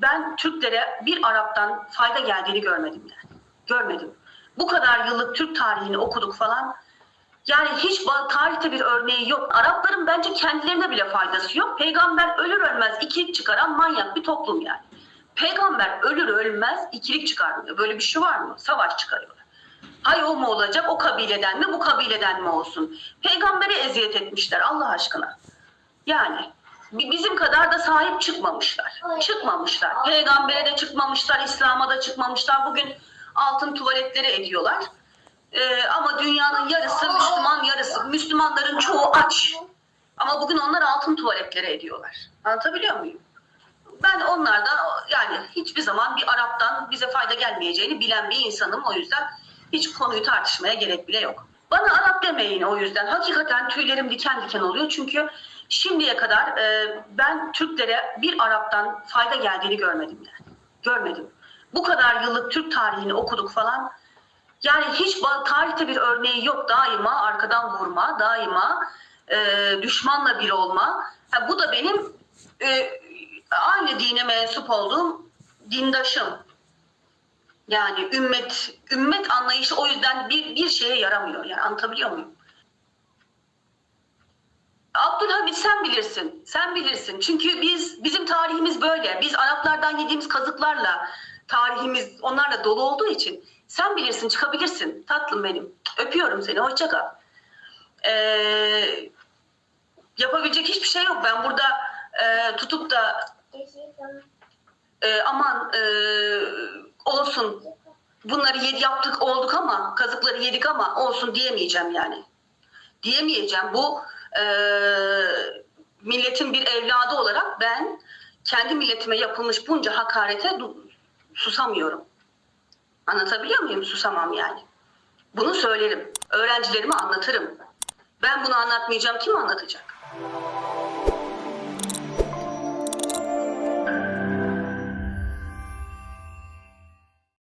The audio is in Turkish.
Ben Türklere bir Arap'tan fayda geldiğini görmedim yani. Görmedim. Bu kadar yıllık Türk tarihini okuduk falan. Yani hiç tarihte bir örneği yok. Arapların bence kendilerine bile faydası yok. Peygamber ölür ölmez ikilik çıkaran manyak bir toplum yani. Peygamber ölür ölmez ikilik çıkarmıyor. Böyle bir şey var mı? Savaş çıkarıyorlar. Ay o mu olacak? O kabileden mi? Bu kabileden mi olsun? Peygambere eziyet etmişler Allah aşkına. Yani bizim kadar da sahip çıkmamışlar. Çıkmamışlar. Peygamber'e de çıkmamışlar, İslam'a da çıkmamışlar. Bugün altın tuvaletleri ediyorlar. Ama dünyanın yarısı Müslüman, yarısı. Müslümanların çoğu aç. Ama bugün onlar altın tuvaletleri ediyorlar. Anlatabiliyor muyum? Ben onlardan yani hiçbir zaman bir Arap'tan bize fayda gelmeyeceğini bilen bir insanım. O yüzden hiç konuyu tartışmaya gerek bile yok. Bana Arap demeyin o yüzden. Hakikaten tüylerim diken diken oluyor. Çünkü şimdiye kadar ben Türklere bir Arap'tan fayda geldiğini görmedim yani. Görmedim. Bu kadar yıllık Türk tarihini okuduk falan. Yani hiç tarihte bir örneği yok. Daima arkadan vurma, daima düşmanla bir olma. Ha, bu da benim aynı dine mensup olduğum dindaşım. Yani ümmet anlayışı o yüzden bir şeye yaramıyor. Yani anlatabiliyor muyum? Abdülhamit sen bilirsin. Sen bilirsin. Çünkü bizim tarihimiz böyle. Biz Araplardan yediğimiz kazıklarla tarihimiz onlarla dolu olduğu için sen bilirsin, çıkabilirsin. Tatlım benim. Öpüyorum seni. Hoşça kal. Yapabilecek hiçbir şey yok. Ben burada tutup da aman olsun bunları yaptık olduk ama kazıkları yedik ama olsun diyemeyeceğim yani. Diyemeyeceğim. Bu milletin bir evladı olarak ben kendi milletime yapılmış bunca hakarete susamıyorum. Anlatabiliyor muyum? Susamam yani. Bunu söylerim. Öğrencilerime anlatırım. Ben bunu anlatmayacağım. Kim anlatacak?